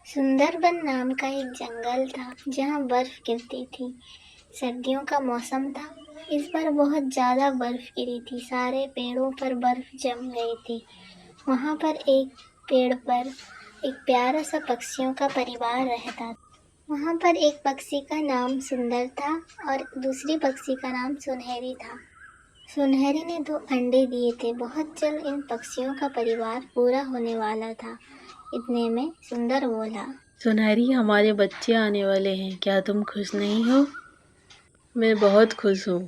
सुंदरबन नाम का एक जंगल था जहाँ बर्फ गिरती थी। सर्दियों का मौसम था। इस बार बहुत ज्यादा बर्फ गिरी थी। सारे पेड़ों पर बर्फ जम गई थी। वहाँ पर एक पेड़ पर एक प्यारा सा पक्षियों का परिवार रहता था। वहाँ पर एक पक्षी का नाम सुंदर था और दूसरी पक्षी का नाम सुनहरी था। सुनहरी ने 2 अंडे दिए थे। बहुत जल्द इन पक्षियों का परिवार पूरा होने वाला था। इतने में सुंदर बोला, सुनहरी, हमारे बच्चे आने वाले हैं, क्या तुम खुश नहीं हो? मैं बहुत खुश हूँ।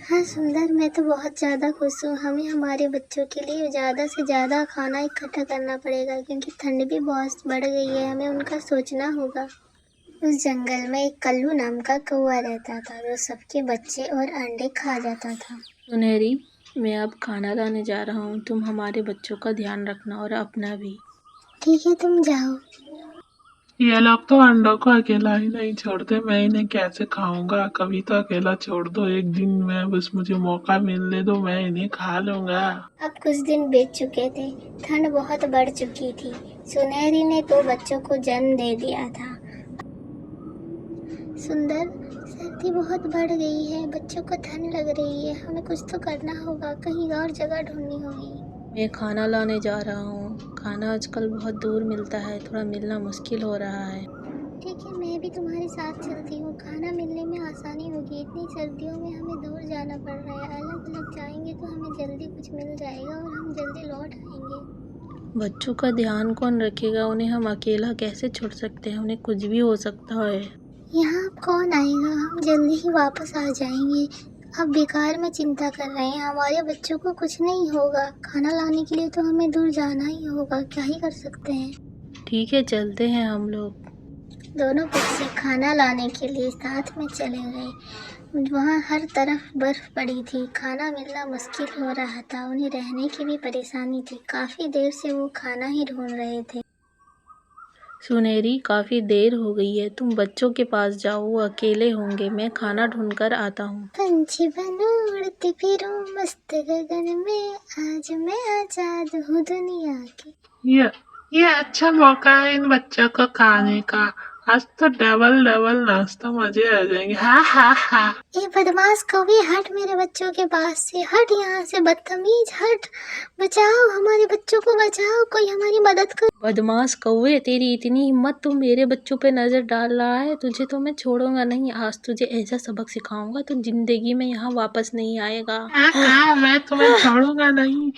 हाँ सुंदर, मैं तो बहुत ज़्यादा खुश हूँ। हमें हमारे बच्चों के लिए ज़्यादा से ज़्यादा खाना इकट्ठा करना पड़ेगा क्योंकि ठंड भी बहुत बढ़ गई है। हमें उनका सोचना होगा। उस जंगल में एक कल्लू नाम का कौवा रहता था जो सबके बच्चे और अंडे खा जाता था। सुनहरी, मैं अब खाना लाने जा रहा हूँ। तुम हमारे बच्चों का ध्यान रखना और अपना भी। ठीक है, तुम जाओ। ये लोग तो अंडों को अकेला ही नहीं छोड़ते, मैं इन्हें कैसे खाऊंगा? कभी तो अकेला छोड़ दो, एक दिन में बस मुझे मौका मिलने दो, मैं इन्हें खा लूंगा। अब कुछ दिन बीत चुके थे। ठंड बहुत बढ़ चुकी थी। सुनहरी ने 2 बच्चों को जन्म दे दिया था। सुंदर, सर्दी बहुत बढ़ गई है। बच्चों को ठंड लग रही है। हमें कुछ तो करना होगा। कहीं और जगह ढूंढनी होगी। मैं खाना लाने जा रहा हूँ। खाना आजकल बहुत दूर मिलता है, थोड़ा मिलना मुश्किल हो रहा है। ठीक है, मैं भी तुम्हारे साथ चलती हूँ। खाना मिलने में आसानी होगी। इतनी सर्दियों में हमें दूर जाना पड़ रहा है। अलग अलग जाएंगे तो हमें जल्दी कुछ मिल जाएगा और हम जल्दी लौट आएंगे। बच्चों का ध्यान कौन रखेगा? उन्हें हम अकेला कैसे छोड़ सकते हैं? उन्हें कुछ भी हो सकता है। यहाँ अब कौन आएगा? हम जल्दी ही वापस आ जाएंगे। अब बेकार में चिंता कर रहे हैं। हमारे बच्चों को कुछ नहीं होगा। खाना लाने के लिए तो हमें दूर जाना ही होगा। क्या ही कर सकते हैं। ठीक है, चलते हैं हम लोग। दोनों पक्षी खाना लाने के लिए साथ में चले गए। वहाँ हर तरफ बर्फ पड़ी थी। खाना मिलना मुश्किल हो रहा था। उन्हें रहने की भी परेशानी थी। काफी देर से वो खाना ही ढूंढ रहे थे। सुनहरी, काफी देर हो गई है, तुम बच्चों के पास जाओ, वो अकेले होंगे। मैं खाना ढूंढ कर आता हूँ। पंछी बनूं उड़ती फिरूं मस्त गगन में, आज मैं आजाद हूँ दुनिया की। ये ये अच्छा मौका है इन बच्चों को खाने का। आज तो डबल डबल नाश्ता, मजे आ जाएंगे। हा हा हा। ए बदमाश कौवे, हट मेरे बच्चों के पास से। हट यहाँ से, बदतमीज, हट। बचाओ, हमारे बच्चों को बचाओ। कोई हमारी मदद कर। बदमाश कौवे, तेरी इतनी हिम्मत, तू मेरे बच्चों पे नजर डाल रहा है? तुझे तो मैं छोड़ूंगा नहीं। आज तुझे ऐसा सबक सिखाऊंगा तो जिंदगी में यहाँ वापस नहीं आएगा। कहा मैं तुम्हें छोड़ूंगा नहीं।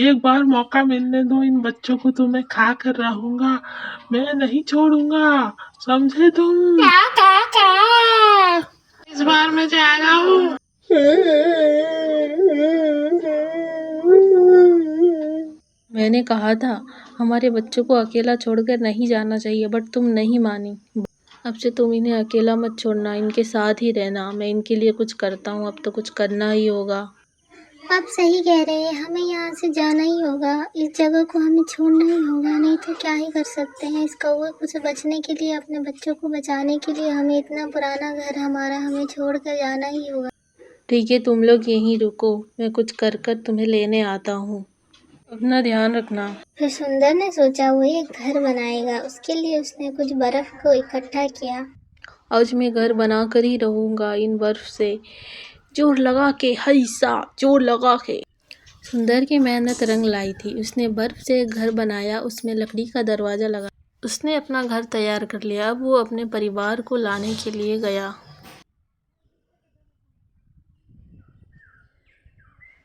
एक बार मौका मिलने दो, इन बच्चों को तो मैं खा कर रहूंगा। मैं नहीं छोड़ूंगा, समझे तुम? इस बार मैं जा रहा हूँ। मैंने कहा था हमारे बच्चों को अकेला छोड़कर नहीं जाना चाहिए, बट तुम नहीं मानी। अब से तुम इन्हें अकेला मत छोड़ना, इनके साथ ही रहना। मैं इनके लिए कुछ करता हूँ, अब तो कुछ करना ही होगा। आप सही कह रहे हैं। हमें यहाँ से जाना ही होगा। इस जगह को हमें छोड़ना ही होगा। नहीं तो क्या ही कर सकते हैं। इस कौवे को से बचने के लिए, अपने बच्चों को बचाने के लिए हमें इतना पुराना घर हमारा हमें छोड़ कर जाना ही होगा। ठीक है, तुम लोग यहीं रुको, मैं कुछ कर कर तुम्हें लेने आता हूँ। अपना ध्यान रखना। फिर सुंदर ने सोचा वो एक घर बनाएगा। उसके लिए उसने कुछ बर्फ को इकट्ठा किया। आज मैं घर बना कर ही रहूँगा इन बर्फ से। जोर लगा के, हैसा, जोर लगा के। सुंदर की मेहनत रंग लाई थी। उसने बर्फ से एक घर बनाया, उसमें लकड़ी का दरवाजा लगा। उसने अपना घर तैयार कर लिया। अब वो अपने परिवार को लाने के लिए गया।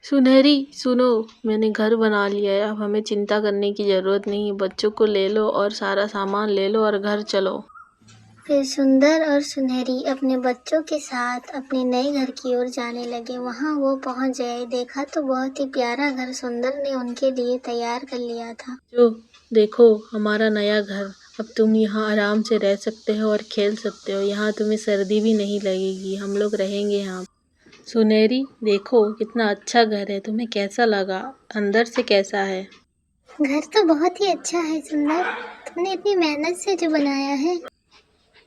सुनहरी सुनो, मैंने घर बना लिया है। अब हमें चिंता करने की ज़रूरत नहीं है। बच्चों को ले लो और सारा सामान ले लो और घर चलो। फिर सुंदर और सुनहरी अपने बच्चों के साथ अपने नए घर की ओर जाने लगे। वहाँ वो पहुँच गए। देखा तो बहुत ही प्यारा घर सुंदर ने उनके लिए तैयार कर लिया था। जो देखो, हमारा नया घर। अब तुम यहाँ आराम से रह सकते हो और खेल सकते हो। यहाँ तुम्हें सर्दी भी नहीं लगेगी। हम लोग रहेंगे यहाँ। सुनहरी, देखो कितना अच्छा घर है। तुम्हें कैसा लगा? अंदर से कैसा है? घर तो बहुत ही अच्छा है सुंदर। तुमने इतनी मेहनत से जो बनाया है।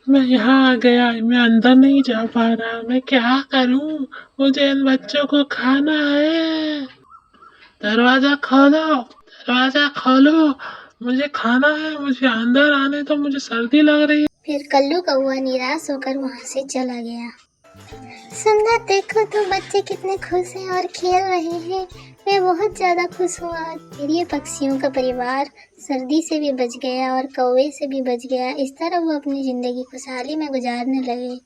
मैं यहाँ आ गया, मैं अंदर नहीं जा पा रहा। मैं क्या करूँ? मुझे इन बच्चों को खाना है। दरवाजा खोलो, दरवाजा खोलो। मुझे खाना है, मुझे अंदर आने तो, मुझे सर्दी लग रही है। फिर कल्लू कौआ निराश होकर वहाँ से चला गया। सुंदर देखो तो बच्चे कितने खुश हैं और खेल रहे हैं। मैं बहुत ज्यादा खुश हुआ। फिर ये पक्षियों का परिवार सर्दी से भी बच गया और कौवे से भी बच गया। इस तरह वो अपनी जिंदगी खुशहाली में गुजारने लगे।